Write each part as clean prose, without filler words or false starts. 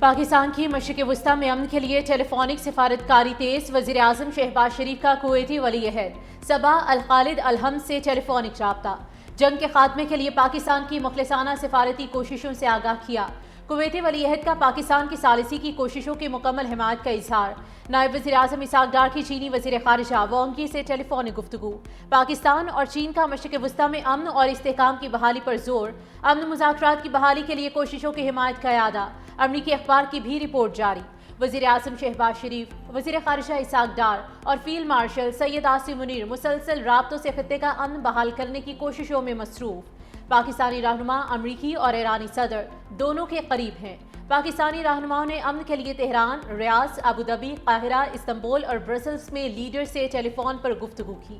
پاکستان کی مشرق وسطی میں امن کے لیے ٹیلی فونک سفارتکاری تیز، وزیر اعظم شہباز شریف کا کویتی ولی عہد صبا الخالد الحمد سے ٹیلی فونک رابطہ، جنگ کے خاتمے کے لیے پاکستان کی مخلصانہ سفارتی کوششوں سے آگاہ کیا۔ کویتی ولی عہد کا پاکستان کی ثالثی کی کوششوں کی مکمل حمایت کا اظہار۔ نائب وزیر اعظم اسحاق ڈار کی چینی وزیر خارجہ وانگ ای سے ٹیلی فونک گفتگو۔ پاکستان اور چین کا مشرق وسطی میں امن اور استحکام کی بحالی پر زور، امن مذاکرات کی بحالی کے لیے کوششوں کی حمایت کا اعادہ۔ امریکی اخبار کی بھی رپورٹ جاری۔ وزیر اعظم شہباز شریف، وزیر خارجہ اسحاق ڈار اور فیلڈ مارشل سید عاصم منیر مسلسل رابطوں سے خطے کا امن بحال کرنے کی کوششوں میں مصروف۔ پاکستانی رہنما امریکی اور ایرانی صدر دونوں کے قریب ہیں۔ پاکستانی رہنماؤں نے امن کے لیے تہران، ریاض، ابوظہبی، قاہرہ، استنبول اور برسلز میں لیڈر سے ٹیلی فون پر گفتگو کی۔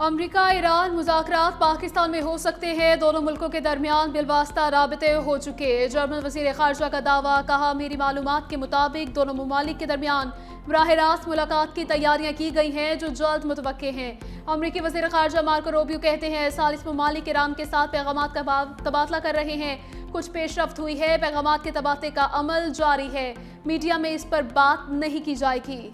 امریکہ ایران مذاکرات پاکستان میں ہو سکتے ہیں، دونوں ملکوں کے درمیان بالواسطہ رابطے ہو چکے۔ جرمن وزیر خارجہ کا دعویٰ، کہا میری معلومات کے مطابق دونوں ممالک کے درمیان براہ راست ملاقات کی تیاریاں کی گئی ہیں جو جلد متوقع ہیں۔ امریکی وزیر خارجہ مارکو روبیو کہتے ہیں ثالث ممالک ایران کے ساتھ پیغامات کا تبادلہ کر رہے ہیں، کچھ پیش رفت ہوئی ہے، پیغامات کے تبادلے کا عمل جاری ہے، میڈیا میں اس پر بات نہیں کی جائے گی۔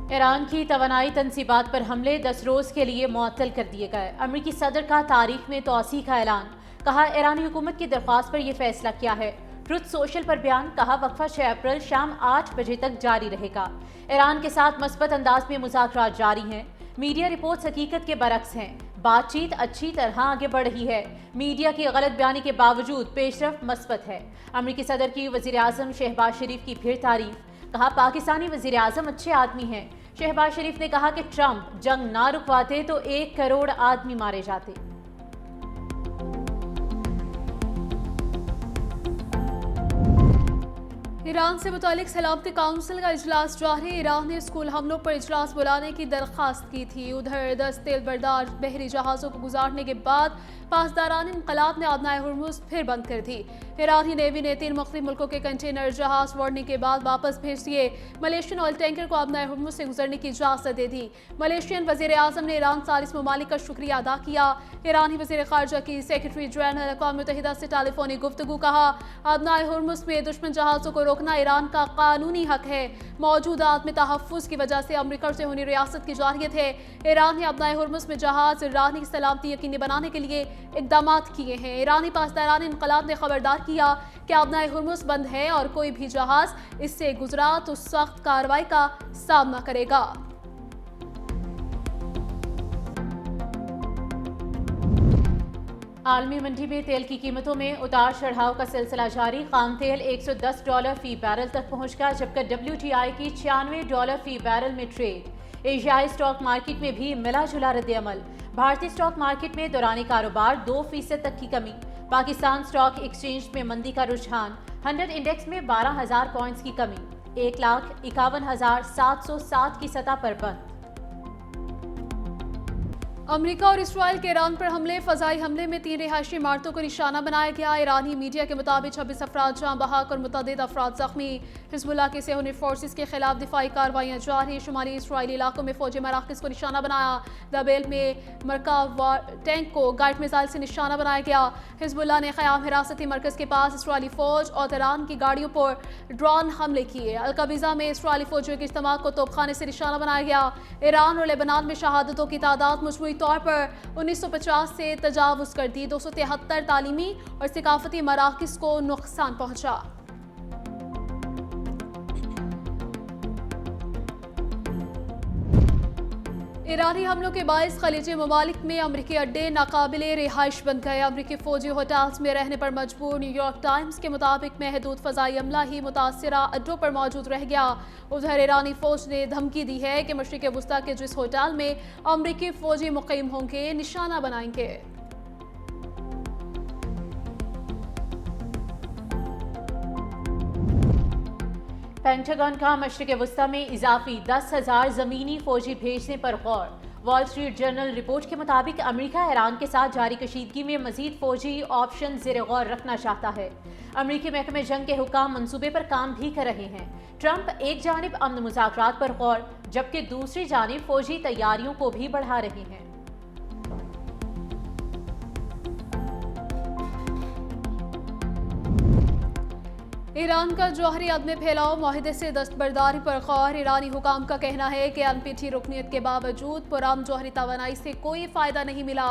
ایران کی توانائی تنصیبات پر حملے 10 روز کے لیے معطل کر دیے گئے۔ امریکی صدر کا تاریخ میں توسیع کا اعلان، کہا ایرانی حکومت کی درخواست پر یہ فیصلہ کیا ہے۔ ٹروتھ سوشل پر بیان، کہا وقفہ 6 اپریل شام 8 بجے تک جاری رہے گا۔ ایران کے ساتھ مثبت انداز میں مذاکرات جاری ہیں، میڈیا رپورٹس حقیقت کے برعکس ہیں، بات چیت اچھی طرح آگے بڑھ رہی ہے، میڈیا کی غلط بیانی کے باوجود پیش رفت مثبت ہے۔ امریکی صدر کی وزیر اعظم شہباز شریف کی پھر تعریف، کہا پاکستانی وزیر اعظم اچھے آدمی ہیں۔ شہباز شریف نے کہا کہ ٹرمپ جنگ نہ رکواتے تو 1 کروڑ آدمی مارے جاتے۔ ایران سے متعلق سلامتی کونسل کا اجلاس جاری، ایران نے اسکول حملوں پر اجلاس بلانے کی درخواست کی تھی۔ ادھر 10 تیل بردار بحری جہازوں کو گزارنے کے بعد پاسداران انقلاب نے آبنائے ہرمز پھر بند کر دی۔ ایرانی نیوی نے 3 مختلف ملکوں کے کنٹینر جہاز وارننگ کے بعد واپس بھیج دیے۔ ملیشین آئل ٹینکر کو آبنائے ہرمز سے گزرنے کی اجازت دے دی۔ ملیشین وزیر اعظم نے ایران ثالث ممالک کا شکریہ ادا کیا۔ ایرانی وزیر خارجہ کی سیکرٹری جنرل اقوام متحدہ سے ٹیلی فونک گفتگو، کہا آبنائے ہرمز میں دشمن جہازوں کو روکنا ایران کا قانونی حق ہے، موجودہ عدم تحفظ کی وجہ سے امریکہ سے ہونی ریاست کی جارحیت ہے۔ ایران نے آبنائے ہرمز میں جہاز رانی کی سلامتی یقینی بنانے کے لیے اقدامات کیے ہیں۔ ایرانی پاسداران انقلاب نے خبردار کیا کہ آبنائے ہرمز بند ہے اور کوئی بھی جہاز اس سے گزرا تو سخت کارروائی کا سامنا کرے گا۔ عالمی منڈی میں تیل کی قیمتوں میں اتار چڑھاؤ کا سلسلہ جاری، خام تیل $110 فی بیرل تک پہنچ گیا، جبکہ WTI کی $96 فی بیرل میں ٹریڈ۔ ایشیائی اسٹاک مارکیٹ میں بھی ملا جلا رد عمل، بھارتی اسٹاک مارکیٹ میں دوران کاروبار 2% تک کی کمی، پاکستان اسٹاک ایکسچینج میں مندی کا رجحان، 100 انڈیکس میں 12,000 پوائنٹس کی کمی، 1,51,707 کی سطح پر بند۔ امریکہ اور اسرائیل کے ایران پر حملے، فضائی حملے میں 3 رہائشی عمارتوں کو نشانہ بنایا گیا۔ ایرانی میڈیا کے مطابق 26 افراد جاں بحق اور متعدد افراد زخمی۔ حزب اللہ کے سیہونی فورسز کے خلاف دفاعی کارروائیاں جاری، شمالی اسرائیلی علاقوں میں فوجی مراکز کو نشانہ بنایا۔ دبیل میں مرکاوا ٹینک کو گائیڈ میزائل سے نشانہ بنایا گیا۔ حزب اللہ نے قیام حراستی مرکز کے پاس اسرائیلی فوج اور ایران کی گاڑیوں پر ڈرون حملے کیے۔ القویزہ میں اسرائیلی فوجیوں کے اجتماع کو توپ خانے سے نشانہ بنایا گیا۔ ایران اور لبنان میں شہادتوں کی تعداد مجموعی طور پر 1950 سے تجاوز کر دی، 273 تعلیمی اور ثقافتی مراکز کو نقصان پہنچا۔ ایرانی حملوں کے باعث خلیجی ممالک میں امریکی اڈے ناقابل رہائش بن گئے، امریکی فوجی ہوٹلز میں رہنے پر مجبور۔ نیو یارک ٹائمز کے مطابق محدود فضائی عملہ ہی متاثرہ اڈوں پر موجود رہ گیا۔ ادھر ایرانی فوج نے دھمکی دی ہے کہ مشرق وسطی کے جس ہوٹل میں امریکی فوجی مقیم ہوں گے نشانہ بنائیں گے۔ پینٹاگن کا مشرق وسطی میں اضافی 10,000 زمینی فوجی بھیجنے پر غور، وال اسٹریٹ جرنل رپورٹ کے مطابق امریکہ ایران کے ساتھ جاری کشیدگی میں مزید فوجی آپشن زیر غور رکھنا چاہتا ہے۔ امریکی محکمہ جنگ کے حکام منصوبے پر کام بھی کر رہے ہیں۔ ٹرمپ ایک جانب امن مذاکرات پر غور، जबकि दूसरी जानिब फौजी तैयारियों को भी बढ़ा रही हैं। ईरान का जौहरी अदम फैलाव माहिदे से दस्तबरदारी पर गौर। ईरानी हुकाम का कहना है कि NPT रुकनीत के बावजूद पुरअमन जौहरी तवानाई से कोई फ़ायदा नहीं मिला।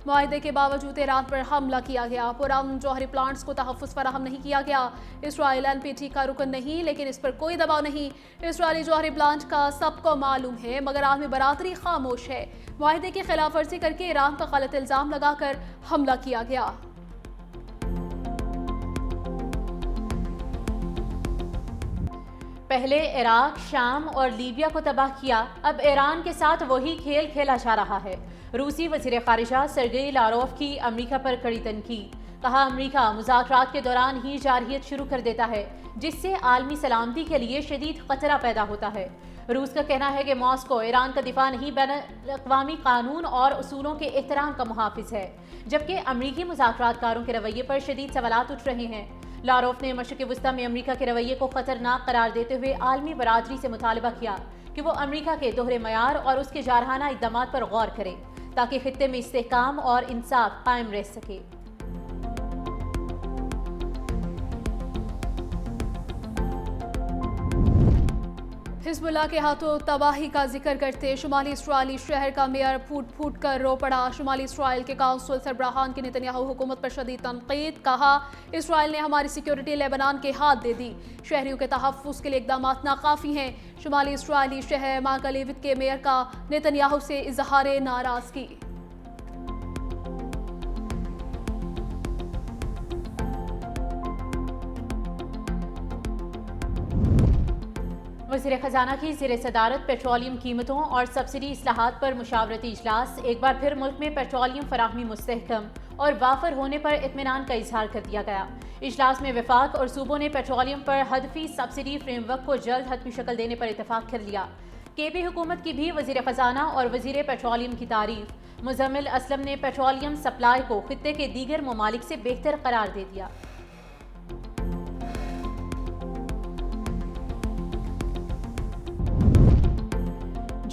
माहिदे के बावजूद ईरान पर हमला किया गया। पुरअमन जौहरी प्लांट्स को तहफ़्फ़ुज़ फराहम नहीं किया गया। इसराइल NPT का रुकन नहीं, लेकिन इस पर कोई दबाव नहीं। इसराइली जौहरी प्लांट का सबको मालूम है, मगर आलमी बरादरी खामोश है। माहिदे की खिलाफ वर्जी करके ईरान पर गलत इल्ज़ाम लगाकर हमला किया गया। पहले इराक, शाम और लीबिया को तबाह किया, अब ईरान के साथ वही खेल खेला जा रहा है। रूसी वज़ीर ख़ारिजा सर्गेई लारोव की अमरीका पर कड़ी तनकीद। कहा, अमरीका मुज़ाकरात के दौरान ही जारहियत शुरू कर देता है, जिससे आलमी सलामती के लिए शदीद खतरा पैदा होता है। रूस का कहना है कि मॉस्को ईरान का दिफा नहीं, बैनुल-अक़वामी कानून और उसूलों के एहतराम का मुहाफ़िज़ है, जबकि अमरीकी मुज़ाकरातकारों के रवैये पर शदीद सवालात उठ रहे हैं। लारोफ ने मशरिक़ वस्ता में अमरीका के रवैये को खतरनाक करार देते हुए आलमी बरादरी से मुतालबा किया कि वो अमरीका के दोहरे मयार और उसके जारहाना इक़दामात पर गौर करे, ताकि खित्ते में इस्तेहकाम और इंसाफ कायम रह सके। हिज़्बुल्लाह के हाथों तबाही का जिक्र करते शुमाली इसराइली शहर का मेयर फूट फूट कर रो पड़ा। शुमाली इसराइल के काउंसिल सरबराहान की नेतन्याहू हुकूमत पर शदीद तनकीद। कहा, इसराइल ने हमारी सिक्योरिटी लेबनान के हाथ दे दी। शहरियों के तहफ़्फ़ुज़ के लिए इक़दामात नाकाफ़ी हैं। शुमाली इसराइली शहर माकालेवित के मेयर का नेतन्याहू से इज़हार नाराज़गी। वज़ीर ख़ज़ाना की ज़ेर सदारत पेट्रोलियम कीमतों और सब्सिडी इस्लाहात पर मुशावरती इजलास। एक बार फिर मुल्क में पेट्रोलियम फराहमी मुस्तहकम और वाफर होने पर इत्मीनान का इजहार कर दिया गया। इजलास में वफाक और सूबों ने पेट्रोलियम पर हदफी सब्सिडी फ्रेमवर्क को जल्द हतमी शक्ल देने पर इतफाक कर लिया। KB हुकूमत की भी वज़ीर ख़ज़ाना और वज़ीर पेट्रोलियम की तारीफ। मुज़म्मिल असलम ने पेट्रोलियम सप्लाई को खित्ते के दीगर ममालिक से बेहतर करार दे दिया।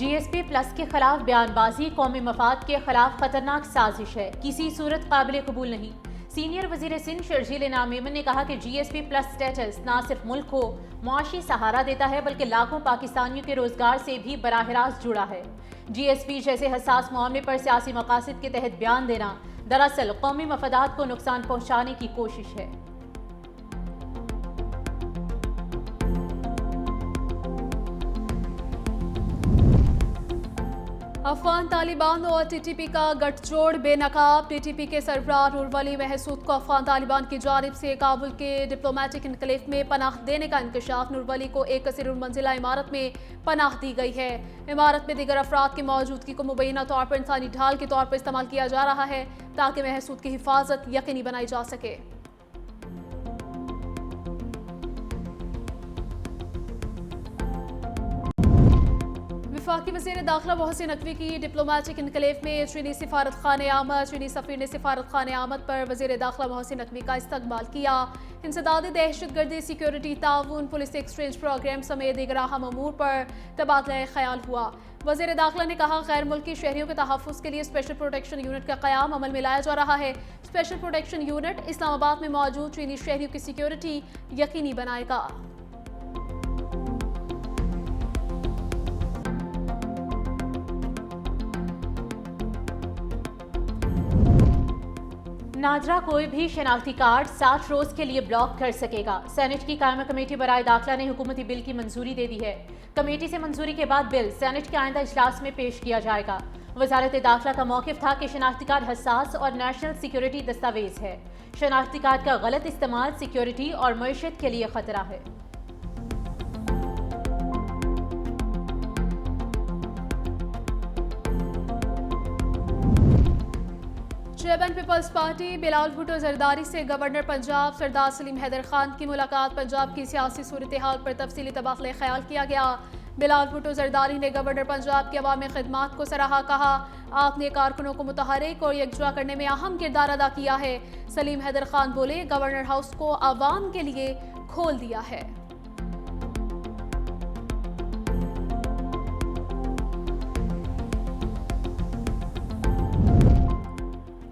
GSP प्लस के खिलाफ बयानबाजी कौमी मफाद के खिलाफ खतरनाक साजिश है, किसी सूरत काबिल कबूल नहीं। सीनियर वज़ीर सिंध शर्जील इनाम मेमन ने कहा कि GSP प्लस स्टेटस न सिर्फ मुल्क को मुआशी सहारा देता है, बल्कि लाखों पाकिस्तानियों के रोजगार से भी बराह रास्त जुड़ा है। GSP जैसे हसास मामले पर सियासी मकासद के तहत बयान देना दरअसल कौमी मफादात को नुकसान पहुँचाने की कोशिश है। अफगान तालिबान और TTP का गठजोड़ बेनकाब। TTP के सरबराह नूरवली महसूद को अफगान तालिबान की जानिब से काबुल के डिप्लोमेटिक इनक्लेव में पनाह देने का इंकशाफ। नूरवली को एक कसीरुल मंजिला इमारत में पनाह दी गई है। इमारत में दीगर अफराद की मौजूदगी को मुबैना तौर पर इंसानी ढाल के तौर पर इस्तेमाल किया जा रहा है, ताकि महसूद की हिफाजत यकीनी बनाई जा सके। वफाकी वज़ीर दाखिला मोहसिन नकवी की डिप्लोमेटिक इनक्लेव में चीनी सिफारत खाने आमद। चीनी सफ़ीर ने सिफारत खाने आमद पर वज़ीर दाखिला मोहसिन नकवी का इस्तकबाल किया। इंसदादी दहशतगर्दी, सिक्योरिटी ताउन, पुलिस एक्सचेंज प्रोग्राम समेत दीगर अहम अमूर पर तबादला ख्याल हुआ। वज़ीर दाखिला ने कहा, गैर मुल्की शहरियों के तहफ़्फ़ुज़ के लिए स्पेशल प्रोटेक्शन यूनिट का क़याम अमल में लाया जा रहा है। स्पेशल प्रोटेक्शन यूनिट इस्लामाबाद में मौजूद चीनी शहरियों की सिक्योरिटी यकीनी बनाएगा। नाजरा कोई भी शनाख्ती कार्ड 60 रोज के लिए ब्लॉक कर सकेगा। सेनेट की कायमा कमेटी बराए दाखिला ने हुकूमती बिल की मंजूरी दे दी है। कमेटी से मंजूरी के बाद बिल सेनेट के आइंदा इजलास में पेश किया जाएगा। वजारत दाखिला का मौक़िफ़ था कि शनाख्ती कार्ड हसास और नेशनल सिक्योरिटी दस्तावेज है। शनाख्ती कार्ड का गलत इस्तेमाल सिक्योरिटी और मईशत के लिए खतरा है। Chairman people's party Bilawal Bhutto Zardari से गवर्नर पंजाब सरदार सलीम हैदर खान की मुलाकात। पंजाब की सियासी सूरत हाल पर तफसीली तबादला ख्याल किया गया। बिलावल भुट्टो जरदारी ने गवर्नर पंजाब की अवामी खिदमात को सराहा। कहा, आपने कारकुनों को मुतहरिक और यकजुआ करने में अहम किरदार अदा किया है। सलीम हैदर खान बोले, गवर्नर हाउस को आवाम के लिए खोल दिया है।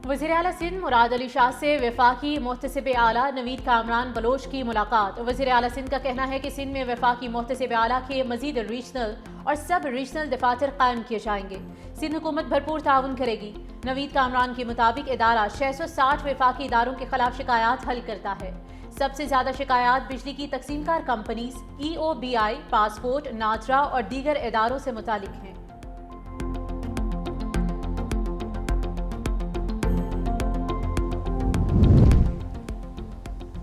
वज़ीर आला सिंध मुराद अली शाह से वफाकी मुहतसिब आला नवीद कामरान बलोच की मुलाकात। वज़ीर आला सिंध का कहना है कि सिंध में वफाकी मुहतसिब आला के मजीद रीजनल और सब रीजनल दफातर कायम किए जाएंगे। सिंध हुकूमत भरपूर ताउन करेगी। नवीद कामरान के मुताबिक इदारा 660 वफाकी इदारों के खिलाफ शिकायत हल करता है। सबसे ज्यादा शिकायत बिजली की तकसीमकार कंपनीज, EOBI, पासपोर्ट, नाजरा और दीगर इदारों से मुतालिक हैं।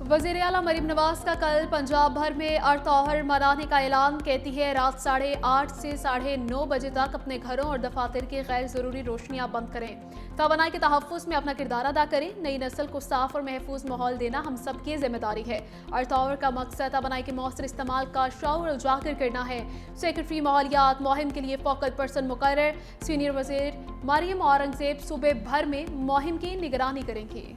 वज़ीर आला मरीम नवाज का कल पंजाब भर में अर्तौहर मनाने का ऐलान। कहती है रात 8:30 से 9:30 बजे तक अपने घरों और दफातर की गैर ज़रूरी रोशनियां बंद करें। तवानाई के तहफ़्फ़ुज़ में अपना किरदार अदा करें। नई नस्ल को साफ और महफूज माहौल देना हम सब की जिम्मेदारी है। अर्तौहर का मकसद तवानाई के मौसर इस्तेमाल का शऊर उजागर करना है। सेक्रेटरी माहौलियात मुहिम के लिए फोकल पर्सन मुकर्रर। सीनियर वज़ीर मरियम औरंगज़ेब सूबे भर में मुहिम की निगरानी करेंगी।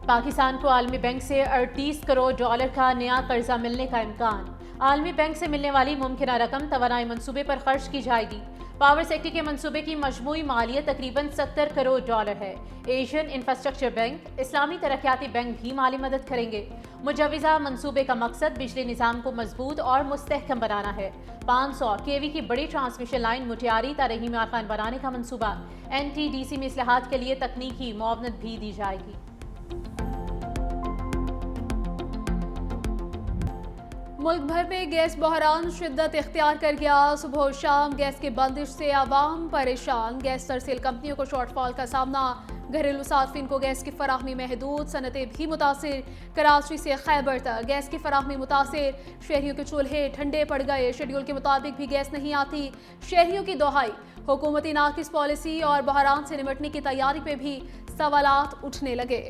पाकिस्तान को आलमी बैंक से 38 करोड़ डॉलर का नया कर्जा मिलने का इम्कान। आलमी बैंक से मिलने वाली मुमकिन रकम तवानाई मंसूबे पर खर्च की जाएगी। पावर सेक्टर के मंसूबे की मजमूई मालियत तकरीबन 70 करोड़ डॉलर है। एशियन इंफ्रास्ट्रक्चर बैंक, इस्लामी तरक्याती बैंक भी माली मदद करेंगे। मुजवज़ा मंसूबे का मकसद बिजली निज़ाम को मजबूत और मुस्तहकम बनाना है। 500 kV की बड़ी ट्रांसमिशन लाइन मुटियारी तरहीम अरकान बनाने का मंसूबा। NTDC में इस्लाहात के लिए तकनीकी मुआवनत भी दी जाएगी। मुल्क भर में गैस बहरान शिद्दत इख्तियार कर गया। सुबह और शाम गैस की बंदिश से आवाम परेशान। गैस तरसेल कंपनियों को शॉर्टफॉल का सामना। घरेलू सार्फिन को गैस की फराहमी महदूद। सनतें भी मुतासिर। कराची से खैबर तक गैस की फराहमी मुतासिर। शहरियों के चूल्हे ठंडे पड़ गए। शेड्यूल के मुताबिक भी गैस नहीं आती। शहरियों की दोहाई। हुकूमती नाकिस पॉलिसी और बहरान से निपटने की तैयारी पे भी सवालात उठने लगे।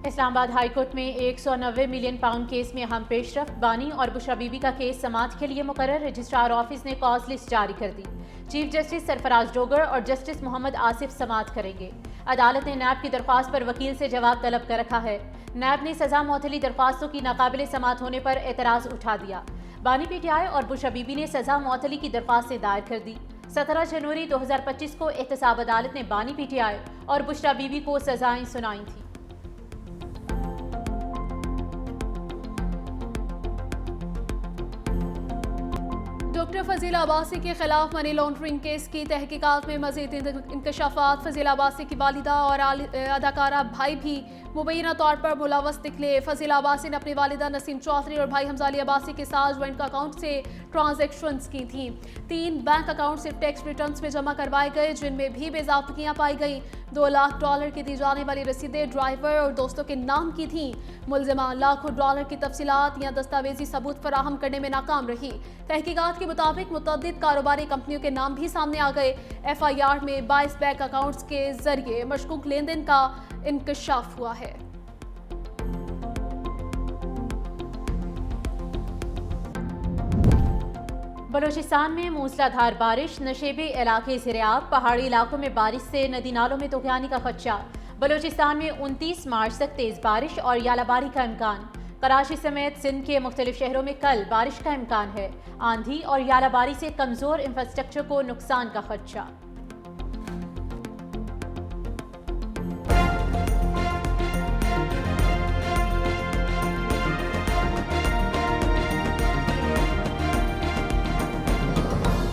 इस्लामाबाद हाई कोर्ट में 190 मिलियन पाउंड केस में अहम पेशरफ। बानी और बुशरा बीबी का केस समाअत के लिए मुकर्रर। रजिस्ट्रार ऑफिस ने कॉज लिस्ट जारी कर दी। चीफ जस्टिस सरफराज डोगर और जस्टिस मोहम्मद आसिफ समाअत करेंगे। अदालत ने नैब की दरख्वास्त पर वकील से जवाब तलब कर रखा है। नैब ने सजा मुअत्तली दरख्वास्तों की नाकाबिले समाअत होने पर एतराज उठा दिया। बानी PTI और बुशरा बीबी ने सजा मुअत्तली की दरख्वास्तें दायर कर दी। 17 जनवरी 2025 को एहतसाब अदालत ने बानी PTI और बुशरा बीबी को सजाएं सुनाई थी। डॉक्टर फजीला अब्बासी के खिलाफ मनी लॉन्ड्रिंग केस की तहकीकात में मजीद इंकशाफात। फजीला अब्बासी की वालिदा और अदाकारा भाई भी मुबैना तौर पर मुलव्वस निकले। फजीला अब्बासी ने अपनी वालिदा नसीम चौधरी और भाई हमजा अली अब्बासी के साथ ज्वाइंट अकाउंट से ट्रांजैक्शंस की थी। 3 बैंक अकाउंट से टैक्स रिटर्न्स में जमा करवाए गए, जिनमें भी बेजाबतियां पाई गई। 2 लाख डॉलर की दी जाने वाली रसीदें ड्राइवर और दोस्तों के नाम की थी। मुलजिमा लाखों डॉलर की तफसीलात या दस्तावेजी सबूत फराहम करने में नाकाम रही। तहकीकात के मुताबिक मुतअद्दिद कारोबारी कंपनियों के नाम भी सामने आ गए। FIR में 22 बैंक अकाउंट्स के जरिए मशकूक लेन देन का इंकशाफ हुआ है। बलोचिस्तान में मूसलाधार बारिश। नशेबे इलाके ज़िराब। पहाड़ी इलाकों में बारिश से नदी नालों में तूफ़ानी का खदशा। बलोचिस्तान में 29 मार्च तक तेज़ बारिश और यालाबारी का इम्कान। कराची समेत सिंध के मुख्तलिफ शहरों में कल बारिश का इम्कान है। आंधी और यालाबारी से कमज़ोर इंफ्रास्ट्रक्चर को नुकसान का खदशा।